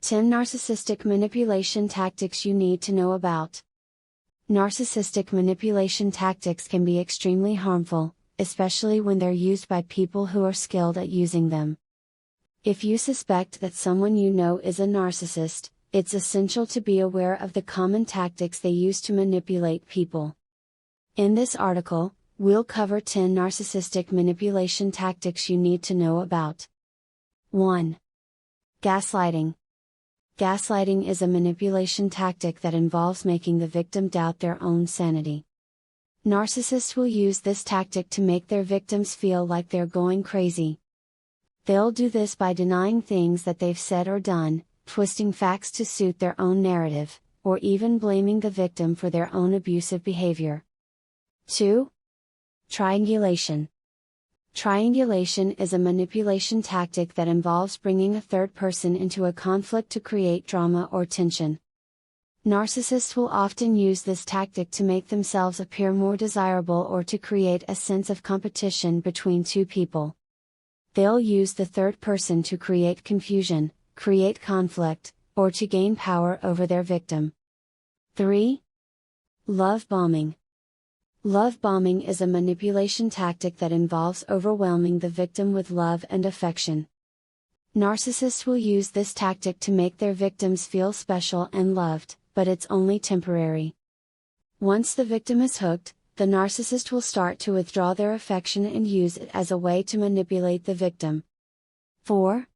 10 Narcissistic Manipulation Tactics You Need to Know About. Narcissistic manipulation tactics can be extremely harmful, especially when they're used by people who are skilled at using them. If you suspect that someone you know is a narcissist, it's essential to be aware of the common tactics they use to manipulate people. In this article, we'll cover 10 narcissistic manipulation tactics you need to know about. 1. Gaslighting. Gaslighting is a manipulation tactic that involves making the victim doubt their own sanity. Narcissists will use this tactic to make their victims feel like they're going crazy. They'll do this by denying things that they've said or done, twisting facts to suit their own narrative, or even blaming the victim for their own abusive behavior. 2. Triangulation. Triangulation is a manipulation tactic that involves bringing a third person into a conflict to create drama or tension. Narcissists will often use this tactic to make themselves appear more desirable or to create a sense of competition between two people. They'll use the third person to create confusion, create conflict, or to gain power over their victim. 3. Love bombing. Love bombing is a manipulation tactic that involves overwhelming the victim with love and affection. Narcissists will use this tactic to make their victims feel special and loved, but it's only temporary. Once the victim is hooked, the narcissist will start to withdraw their affection and use it as a way to manipulate the victim. 4.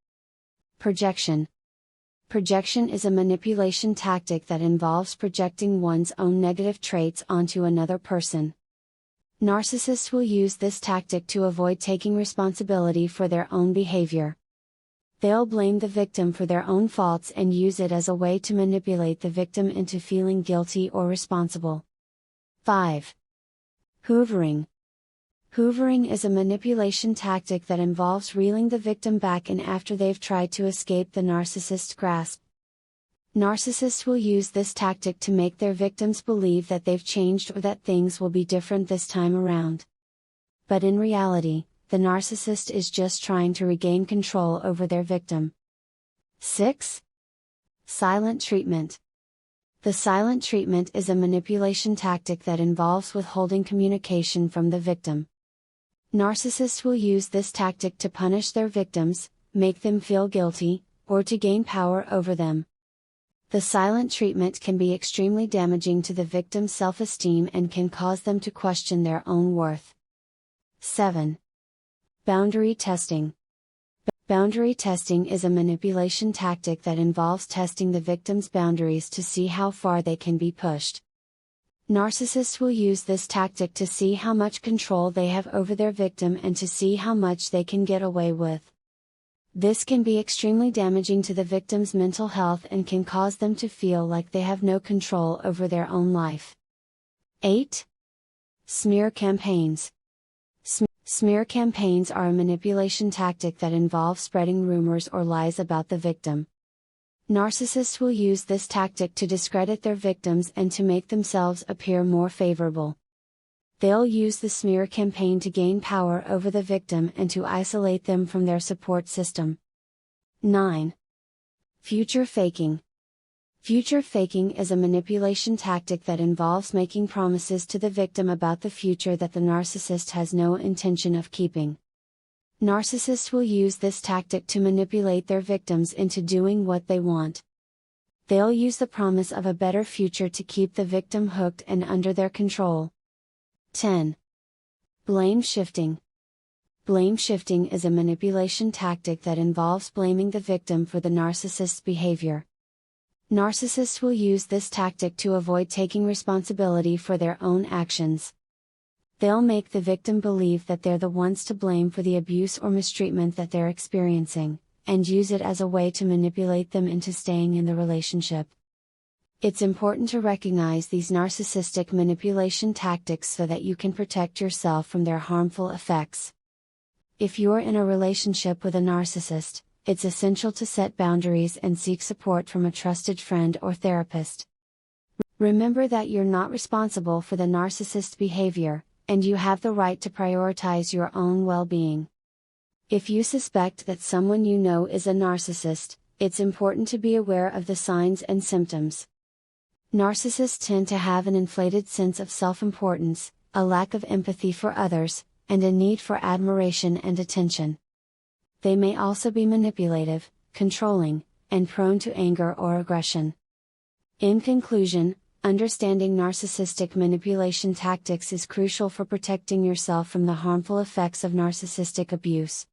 Projection. Projection is a manipulation tactic that involves projecting one's own negative traits onto another person. Narcissists will use this tactic to avoid taking responsibility for their own behavior. They'll blame the victim for their own faults and use it as a way to manipulate the victim into feeling guilty or responsible. 5. Hoovering. Hoovering is a manipulation tactic that involves reeling the victim back in after they've tried to escape the narcissist's grasp. Narcissists will use this tactic to make their victims believe that they've changed or that things will be different this time around. But in reality, the narcissist is just trying to regain control over their victim. 6. Silent treatment. The silent treatment is a manipulation tactic that involves withholding communication from the victim. Narcissists will use this tactic to punish their victims, make them feel guilty, or to gain power over them. The silent treatment can be extremely damaging to the victim's self-esteem and can cause them to question their own worth. 7. Boundary testing. Boundary testing is a manipulation tactic that involves testing the victim's boundaries to see how far they can be pushed. Narcissists will use this tactic to see how much control they have over their victim and to see how much they can get away with. This can be extremely damaging to the victim's mental health and can cause them to feel like they have no control over their own life. 8. Smear campaigns. Smear campaigns are a manipulation tactic that involves spreading rumors or lies about the victim. Narcissists will use this tactic to discredit their victims and to make themselves appear more favorable. They'll use the smear campaign to gain power over the victim and to isolate them from their support system. 9. Future faking. Future faking is a manipulation tactic that involves making promises to the victim about the future that the narcissist has no intention of keeping. Narcissists will use this tactic to manipulate their victims into doing what they want. They'll use the promise of a better future to keep the victim hooked and under their control. 10. Blame shifting. Blame shifting is a manipulation tactic that involves blaming the victim for the narcissist's behavior. Narcissists will use this tactic to avoid taking responsibility for their own actions. They'll make the victim believe that they're the ones to blame for the abuse or mistreatment that they're experiencing, and use it as a way to manipulate them into staying in the relationship. It's important to recognize these narcissistic manipulation tactics so that you can protect yourself from their harmful effects. If you're in a relationship with a narcissist, it's essential to set boundaries and seek support from a trusted friend or therapist. Remember that you're not responsible for the narcissist's behavior, and you have the right to prioritize your own well-being. If you suspect that someone you know is a narcissist, it's important to be aware of the signs and symptoms. Narcissists tend to have an inflated sense of self-importance, a lack of empathy for others, and a need for admiration and attention. They may also be manipulative, controlling, and prone to anger or aggression. In conclusion, understanding narcissistic manipulation tactics is crucial for protecting yourself from the harmful effects of narcissistic abuse.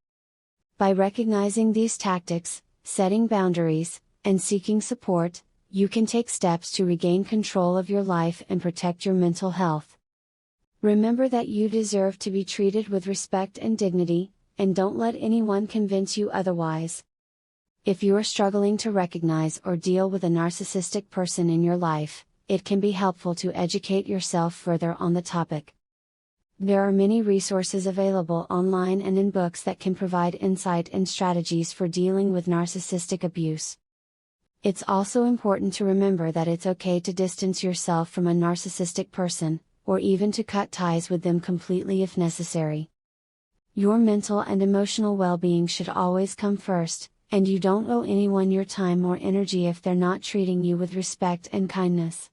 By recognizing these tactics, setting boundaries, and seeking support, you can take steps to regain control of your life and protect your mental health. Remember that you deserve to be treated with respect and dignity, and don't let anyone convince you otherwise. If you are struggling to recognize or deal with a narcissistic person in your life, it can be helpful to educate yourself further on the topic. There are many resources available online and in books that can provide insight and strategies for dealing with narcissistic abuse. It's also important to remember that it's okay to distance yourself from a narcissistic person, or even to cut ties with them completely if necessary. Your mental and emotional well-being should always come first, and you don't owe anyone your time or energy if they're not treating you with respect and kindness.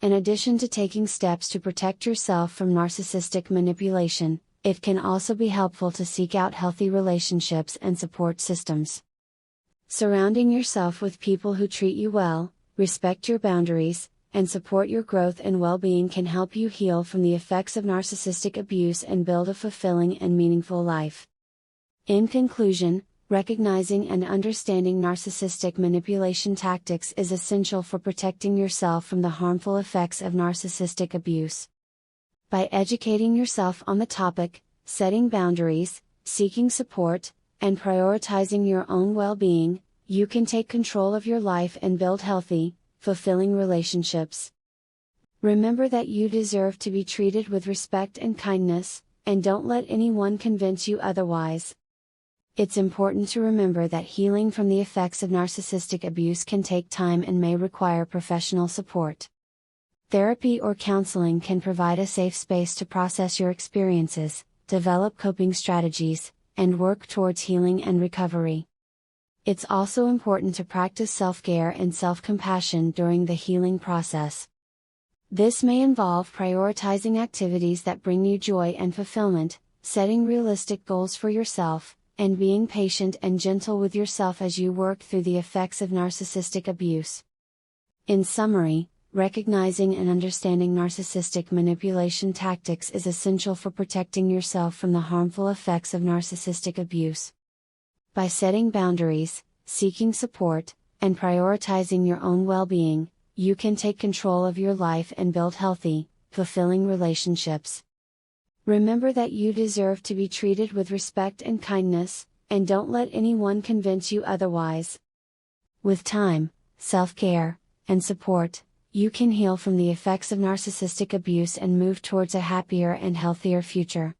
In addition to taking steps to protect yourself from narcissistic manipulation, it can also be helpful to seek out healthy relationships and support systems. Surrounding yourself with people who treat you well, respect your boundaries, and support your growth and well-being can help you heal from the effects of narcissistic abuse and build a fulfilling and meaningful life. In conclusion, recognizing and understanding narcissistic manipulation tactics is essential for protecting yourself from the harmful effects of narcissistic abuse. By educating yourself on the topic, setting boundaries, seeking support, and prioritizing your own well-being, you can take control of your life and build healthy, fulfilling relationships. Remember that you deserve to be treated with respect and kindness, and don't let anyone convince you otherwise. It's important to remember that healing from the effects of narcissistic abuse can take time and may require professional support. Therapy or counseling can provide a safe space to process your experiences, develop coping strategies, and work towards healing and recovery. It's also important to practice self-care and self-compassion during the healing process. This may involve prioritizing activities that bring you joy and fulfillment, setting realistic goals for yourself, and being patient and gentle with yourself as you work through the effects of narcissistic abuse. In summary, recognizing and understanding narcissistic manipulation tactics is essential for protecting yourself from the harmful effects of narcissistic abuse. By setting boundaries, seeking support, and prioritizing your own well-being, you can take control of your life and build healthy, fulfilling relationships. Remember that you deserve to be treated with respect and kindness, and don't let anyone convince you otherwise. With time, self-care, and support, you can heal from the effects of narcissistic abuse and move towards a happier and healthier future.